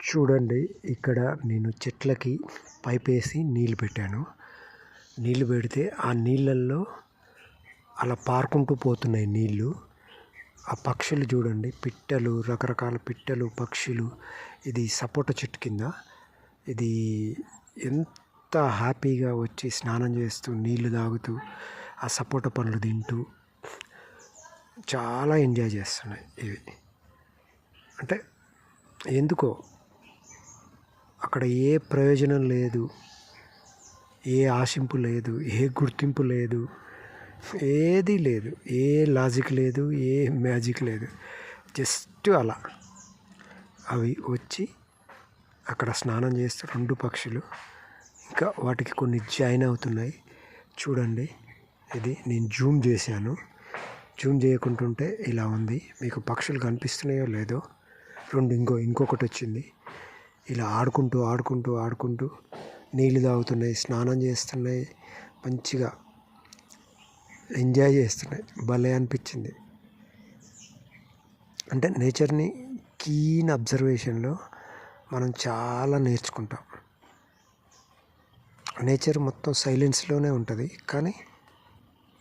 చూడండి, ఇక్కడ నేను చెట్లకి పైపేసి నీళ్ళు పెట్టాను. నీళ్ళు పెడితే ఆ నీళ్ళల్లో అలా పారుకుంటూ పోతున్నాయి నీళ్ళు. ఆ పక్షులు చూడండి, పిట్టలు, రకరకాల పిట్టలు, పక్షులు. ఇది సపోటా చెట్టు కింద. ఇది ఎంత హ్యాపీగా వచ్చి స్నానం చేస్తూ నీళ్లు తాగుతూ ఆ సపోటా పండ్లు తింటూ చాలా ఎంజాయ్ చేస్తున్నాయి ఇవి. అంటే ఎందుకో అక్కడ ఏ ప్రయోజనం లేదు, ఏ ఆశింపు లేదు, ఏ గుర్తింపు లేదు, ఏది లేదు, ఏ లాజిక్ లేదు, ఏ మ్యాజిక్ లేదు. జస్ట్ అలా అవి వచ్చి అక్కడ స్నానం చేస్తూ రెండు పక్షులు, ఇంకా వాటికి కొన్ని జాయిన్ అవుతున్నాయి. చూడండి, ఇది నేను జూమ్ చేశాను. జూమ్ చేయకుంటుంటే ఇలా ఉంది. మీకు పక్షులు కనిపిస్తున్నాయో లేదో. రెండు ఇంకొకటి వచ్చింది. ఇలా ఆడుకుంటూ నీళ్ళు తాగుతున్నాయి, స్నానం చేస్తున్నాయి, మంచిగా ఎంజాయ్ చేస్తున్నాయి. భలే అనిపించింది. అంటే నేచర్ని కీన్ అబ్జర్వేషన్లో మనం చాలా నేర్చుకుంటాం. నేచర్ మొత్తం సైలెన్స్లోనే ఉంటుంది, కానీ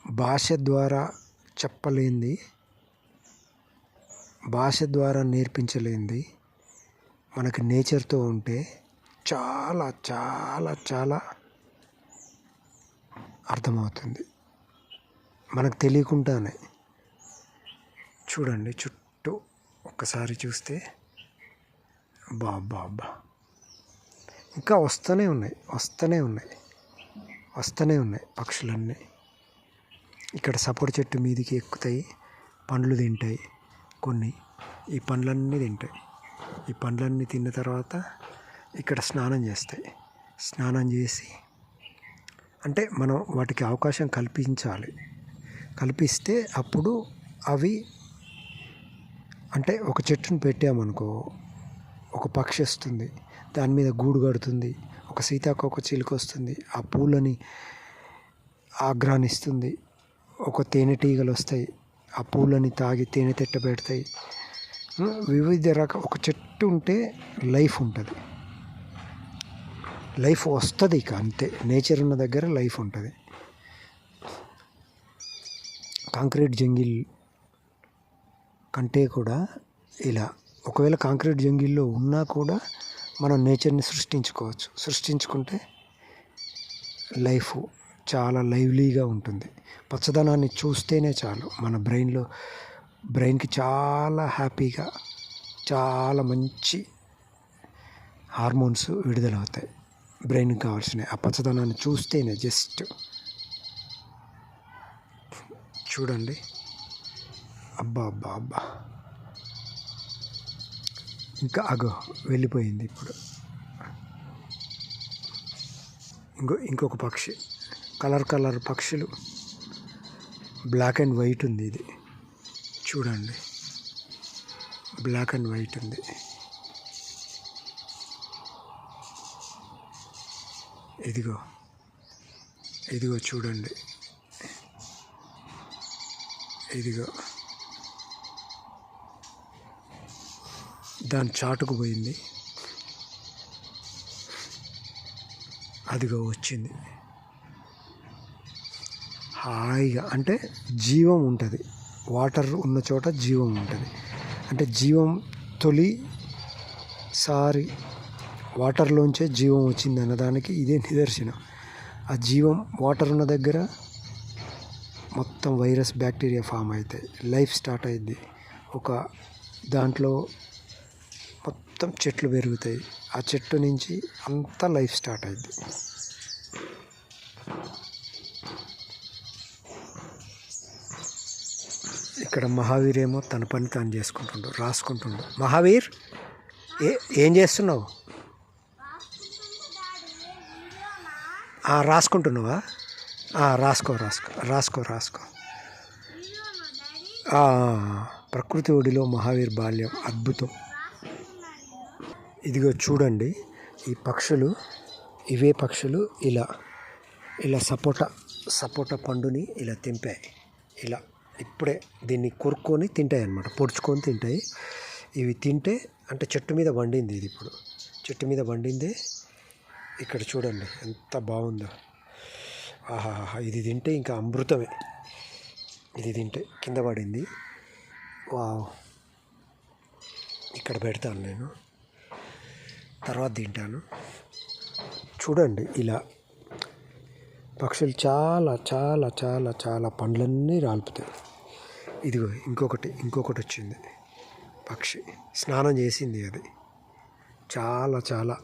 భాష ద్వారా చెప్పలేంది, భాష ద్వారా నేర్పించలేంది మనకి నేచర్తో ఉంటే చాలా చాలా చాలా అర్థమవుతుంది మనకు తెలియకుండానే. చూడండి, చుట్టూ ఒక్కసారి చూస్తే బాబా ఇంకా వస్తూనే ఉన్నాయి పక్షులన్నీ. ఇక్కడ సపోటా చెట్టు మీదికి ఎక్కుతాయి, పండ్లు తింటాయి. కొన్ని ఈ పండ్లన్నీ తింటాయి. ఈ పండ్లన్నీ తిన్న తర్వాత ఇక్కడ స్నానం చేస్తాయి. స్నానం చేసి, అంటే మనం వాటికి అవకాశం కల్పిస్తే అప్పుడు అవి, అంటే ఒక చెట్టును పెట్టామనుకో, ఒక పక్షి వస్తుంది, దాని మీద గూడు కడుతుంది, ఒక సీతాకోక చిలుక వస్తుంది, ఆ పూలని ఆగ్రానిస్తుంది, ఒక తేనెటీగలు వస్తాయి, ఆ పూలని తాగి తేనె తెట్ట పెడతాయి. వివిధ ఒక చెట్టు ఉంటే లైఫ్ ఉంటుంది, లైఫ్ వస్తుంది. ఇక అంతే, నేచర్ ఉన్న దగ్గర లైఫ్ ఉంటుంది. కాంక్రీట్ జంగిల్ కంటే కూడా ఇలా, ఒకవేళ కాంక్రీట్ జంగిల్లో ఉన్నా కూడా మనం నేచర్ని సృష్టించుకుంటే లైఫ్ చాలా లైవ్లీగా ఉంటుంది. పచ్చదనాన్ని చూస్తేనే చాలు, మన బ్రెయిన్కి చాలా హ్యాపీగా, చాలా మంచి హార్మోన్స్ విడుదలవుతాయి. బ్రెయిన్కి కావాల్సినవి ఆ పచ్చదనాన్ని చూస్తేనే. జస్ట్ చూడండి, అబ్బా ఇంకా వెళ్ళిపోయింది. ఇప్పుడు ఇంకొక పక్షి, కలర్ పక్షులు, బ్లాక్ అండ్ వైట్ ఉంది. ఇది చూడండి, బ్లాక్ అండ్ వైట్ ఉంది. ఇదిగో చూడండి, దాని చాటుకు పోయింది, వచ్చింది హాయిగా. అంటే జీవం ఉంటుంది, వాటర్ ఉన్న చోట జీవం ఉంటుంది. అంటే జీవం తొలిసారి వాటర్లోంచే జీవం వచ్చింది అన్నదానికి ఇదే నిదర్శనం. ఆ జీవం వాటర్ ఉన్న దగ్గర మొత్తం వైరస్, బ్యాక్టీరియా ఫామ్ అవుతాయి, లైఫ్ స్టార్ట్ అయింది. ఒక దాంట్లో మొత్తం చెట్లు పెరుగుతాయి, ఆ చెట్టు నుంచి అంతా లైఫ్ స్టార్ట్ అయింది. ఇక్కడ మహావీర్ ఏమో తన పని తాను రాసుకుంటుండు. మహావీర్, ఏం చేస్తున్నావు? రాసుకుంటున్నావా? రాసుకో. ప్రకృతి ఒడిలో మహావీర్ బాల్యం అద్భుతం. ఇదిగో చూడండి, ఈ పక్షులు, ఇవే పక్షులు ఇలా సపోటా పండుని ఇలా తెంపాయి. ఇలా ఇప్పుడే దీన్ని కొరుక్కొని తింటాయి అన్నమాట, పొడుచుకొని తింటాయి. ఇవి తింటే, అంటే చెట్టు మీద వండింది ఇది ఇప్పుడు. చెట్టు మీద పండిందే. ఇక్కడ చూడండి ఎంత బాగుందో. ఆహా, ఇది తింటే ఇంకా అమృతమే. ఇది తింటే కింద పడింది. వావ్, ఇక్కడ పెడతాను నేను, తర్వాత తింటాను. చూడండి ఇలా పక్షులు చాలా చాలా చాలా చాలా పండ్లన్నీ రాలుపుతాయి. ఇదిగో ఇంకొకటి వచ్చింది పక్షి, స్నానం చేసింది. అది చాలా చాలా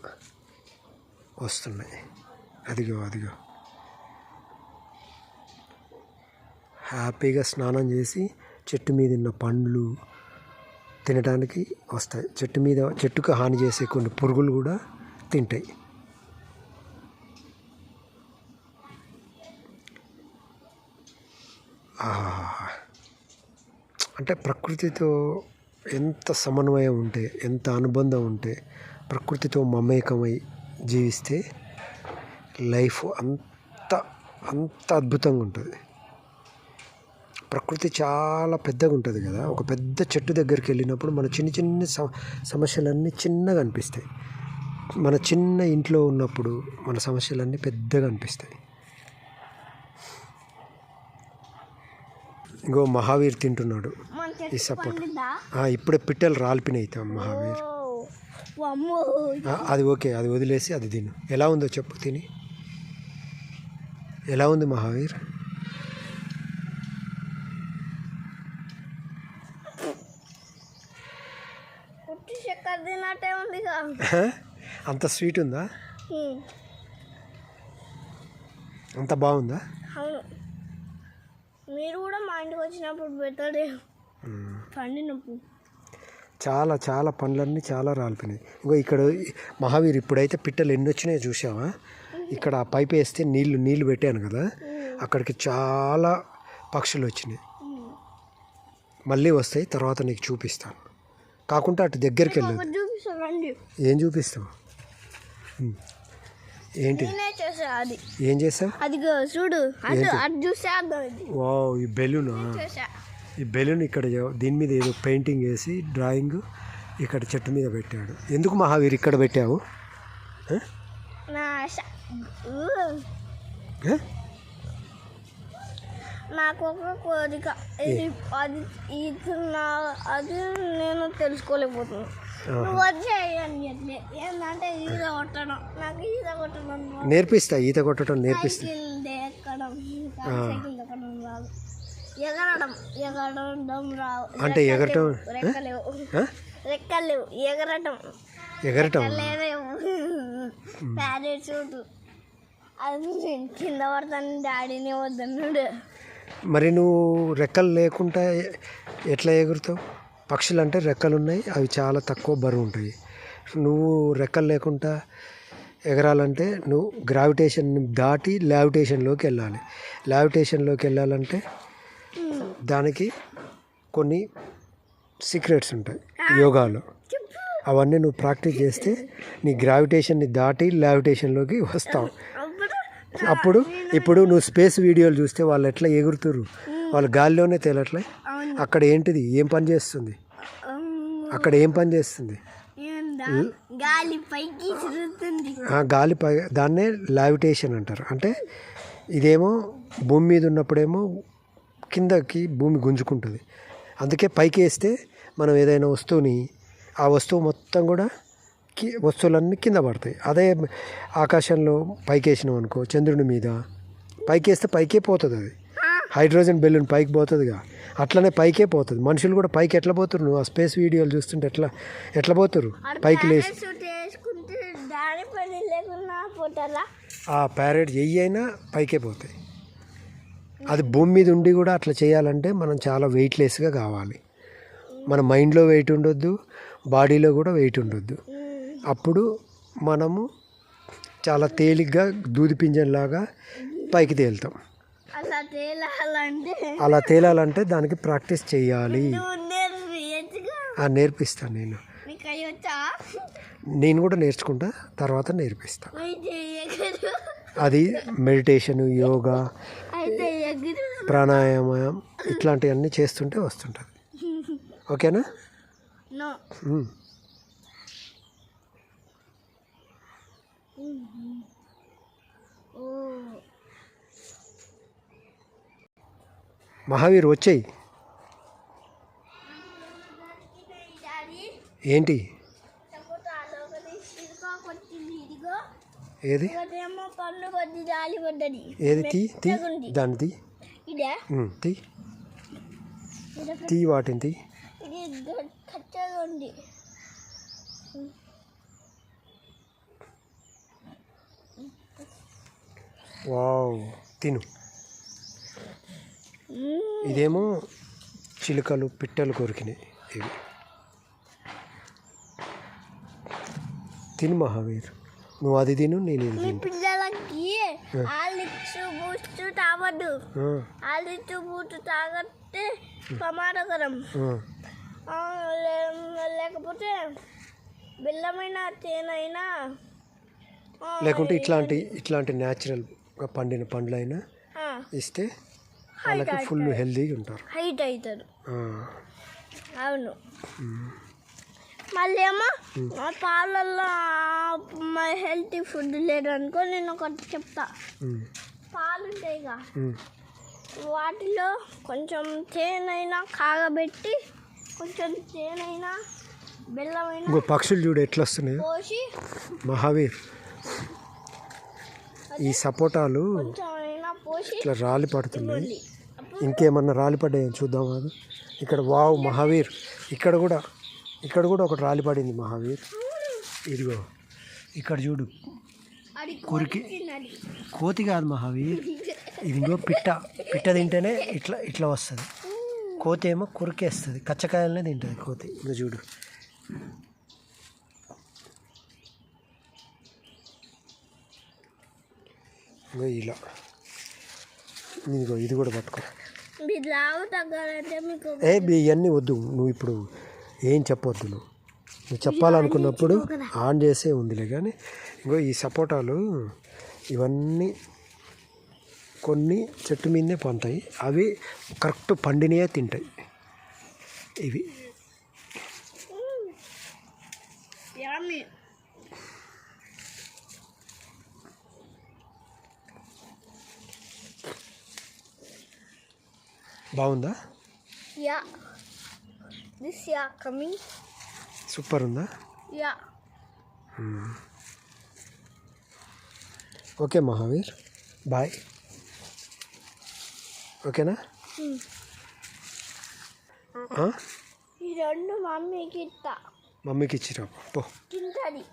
వస్తున్నాయి. అదిగో హ్యాపీగా స్నానం చేసి చెట్టు మీద ఉన్న పండ్లు తినడానికి వస్తాయి. చెట్టుకు హాని చేసే కొన్ని పురుగులు కూడా తింటాయి. అంటే ప్రకృతితో ఎంత సమన్వయం ఉంటే, ఎంత అనుబంధం ఉంటే, ప్రకృతితో మమేకమై జీవిస్తే లైఫ్ అంత అద్భుతంగా ఉంటుంది. ప్రకృతి చాలా పెద్దగా ఉంటుంది కదా. ఒక పెద్ద చెట్టు దగ్గరికి వెళ్ళినప్పుడు మన చిన్న సమస్యలన్నీ చిన్నగా అనిపిస్తాయి. మన చిన్న ఇంట్లో ఉన్నప్పుడు మన సమస్యలన్నీ పెద్దగా అనిపిస్తాయి. ఇంకో మహావీర్ తింటున్నాడు ఈ సపోర్ట్. ఇప్పుడే పిట్టలు రాలిపినాయి మహావీర్. అది ఓకే, అది వదిలేసి అది తిను. ఎలా ఉందో చెప్పు, తిని ఎలా ఉంది మహావీర్? అంత స్వీట్ ఉందా? అంత బాగుందా? మీరు కూడా మా ఇంటికి వచ్చినప్పుడు పెడతాడే పండినప్పుడు. చాలా చాలా పండ్లన్నీ చాలా రాలిపోయినాయి. ఇంకో ఇక్కడ మహావీర్ ఇప్పుడైతే పిట్టలు ఎన్ని వచ్చినాయో చూసావా? ఇక్కడ పైప్ వేస్తే నీళ్లు పెట్టాను కదా, అక్కడికి చాలా పక్షులు వచ్చినాయి. మళ్ళీ వస్తాయి, తర్వాత నీకు చూపిస్తాను. కాకుండా అటు దగ్గరికి వెళ్ళదు. ఏం చూపిస్తావు? ఏంటి ఏం చేసావు? చూడు, వావ్, ఈ బెలూనా? ఈ బెలూన్ ఇక్కడ దీని మీద ఏదో పెయింటింగ్ వేసి డ్రాయింగ్ ఇక్కడ చెట్టు మీద పెట్టాడు. ఎందుకు మహావీర్ ఇక్కడ పెట్టావు? నాకు ఒక కోరిక, అది నేను తెలుసుకోలేకపోతున్నాను. ఏంటంటే ఈత కొట్టడం, నాకు ఈత కొట్టడం నేర్పిస్తా. ఈత కొట్టడం నేర్పిస్తా. ఎగరడం రావు. అంటే ఎగరటం రెక్కలేవు, ఎగరటం ప్యారెట్స్ అది కింద పడతాను, డాడీని వద్దన్నాడు. మరి నువ్వు రెక్కలు లేకుండా ఎట్లా ఎగురుతావు? పక్షులు అంటే రెక్కలు ఉన్నాయి, అవి చాలా తక్కువ బరువు ఉంటాయి. నువ్వు రెక్కలు లేకుండా ఎగరాలంటే నువ్వు గ్రావిటేషన్ దాటి లావిటేషన్లోకి వెళ్ళాలి. లావిటేషన్లోకి వెళ్ళాలంటే దానికి కొన్ని సీక్రెట్స్ ఉంటాయి యోగాలో. అవన్నీ నువ్వు ప్రాక్టీస్ చేస్తే నీ గ్రావిటేషన్ని దాటి లావిటేషన్లోకి వస్తావు. ఇప్పుడు నువ్వు స్పేస్ వీడియోలు చూస్తే వాళ్ళు ఎట్లా ఎగురుతురు, వాళ్ళు గాలిలోనే తేలట్లే. అక్కడ ఏంటిది, ఏం పని చేస్తుంది? గాలి పై, దాన్నే లావిటేషన్ అంటారు. అంటే ఇదేమో భూమి మీద ఉన్నప్పుడేమో కిందకి భూమి గుంజుకుంటుంది. అందుకే పైకి వేస్తే మనం ఏదైనా వస్తువుని, ఆ వస్తువు మొత్తం కూడా వస్తువులన్నీ కింద పడతాయి. అదే ఆకాశంలో పైకి వేసినాం అనుకో, చంద్రుని మీద పైకి వేస్తే పైకే పోతుంది. అది హైడ్రోజన్ బెలూన్ పైకి పోతుందిగా, అట్లనే పైకే పోతుంది. మనుషులు కూడా పైకి ఎట్లా పోతురు? నువ్వు ఆ స్పేస్ వీడియోలు చూస్తుంటే ఎట్లా పోతురు? పైకి లేచి ఆ ప్యారెట్ ఎయ్యి అయినా పైకే పోతాయి. అది భూమి మీద ఉండి కూడా అట్లా చేయాలంటే మనం చాలా వెయిట్లెస్గా కావాలి. మన మైండ్లో వెయిట్ ఉండొద్దు, బాడీలో కూడా వెయిట్ ఉండొద్దు. అప్పుడు మనము చాలా తేలిగ్గా దూది పింజంలాగా పైకి తేలుతాం. అలా తేలాలంటే దానికి ప్రాక్టీస్ చేయాలి. నేర్పిస్తాను నేను కూడా నేర్చుకుంటా, తర్వాత నేర్పిస్తా. అది మెడిటేషన్, యోగా, ప్రాణాయామం ఇట్లాంటివన్నీ చేస్తుంటే వస్తుంటుంది. ఓకేనా? ఓ మహావీర్ వచ్చేయి. డాడీ ఏంటి సపోటాలో ఒకటి సిరుకాకు వచ్చింది ఇదిగో. ఏది ఒకటేమో పండు కొద్ది జాలి పడ్డది. ఏది తీ తీ మెత్తగుంది. దాన్ని తీ ఇదే తీ తీ వాటిని తీ. ఇది కచ్చగా ఉంది. వావ్ తిను. ఇదేమో చిలుకలు పిట్టలు కొరికినాయి ఇవి. తిను మహావీర్, నువ్వు అది తిను, నేను ఇది మీ తింటా. పిల్లలకి ఆలిచ్చు బూస్ట్ తాగద్దు. ఆ, ఆలిచ్చు బూస్ట్ తాగితే ప్రమాదకరం. ఆ, లేకపోతే బెల్లమైన తేనైనా లేకుంటే ఇట్లాంటి న్యాచురల్గా పండిన పండ్లైనా ఇస్తే వాళ్ళకి ఫుల్ హెల్తీగా ఉంటారు. హైట్ అవుతారు. ఆ, అవును. మళ్ళీ ఏమో పాలల్లో హెల్తీ ఫుడ్ లేదనుకో, నేను ఒకటి చెప్తా. పాలు ఉంటాయిగా, వాటిలో కొంచెం తేనైనా కాగబెట్టి, కొంచెం తేనైనా బెల్లమైనా ఇంకో పక్షులు చూడు ఎట్లా వస్తున్నాయో. పోసి మహావీర్, ఈ సపోటాలు కొంచెం అయినా పోసి ఇట్లా రాలి పడుతున్నాయి. ఇవ్వండి. అప్పుడు ఇంకేమన్నా రాలి పడ్డాయో చూద్దాం కాదు. ఇక్కడ వావ్ మహావీర్, ఇక్కడ కూడా ఒకటి రాలి పడింది మహావీర్. ఇదిగో ఇక్కడ చూడు. అది కొరికి తిన్నది. కోతి కాదు మహావీర్, ఇదిగో పిట్ట తింటేనే ఇట్లా వస్తుంది. కోతి ఏమో కొరికేస్తుంది, కచ్చకాయలనే తింటుంది కోతి. ఇంకా చూడు. ఇంకో ఇలా ఇదిగో ఇది కూడా పట్టుకో. మీరు లావు తగ్గాలంటే మీకు ఇవన్నీ వద్దు, నువ్వు ఇప్పుడు ఏం చెప్పొద్దు. నువ్వు చెప్పాలనుకున్నప్పుడు ఆన్ చేసే ఉందిలే. కానీ ఇంకో ఈ సపోటాలు ఇవన్నీ కొన్ని చెట్టు మీదనే పంతాయి, అవి కరెక్ట్ పండినయే తింటాయి. ఇవి యమ్మీ. బాగుందా? Yeah this yeah coming. Super ఉందా? Yeah okay Mahavir, bye. ఓకేనా? ఈ రెండు మమ్మీకి ఇస్తా, మమ్మీకి ఇచ్చిరా పో. తింటది.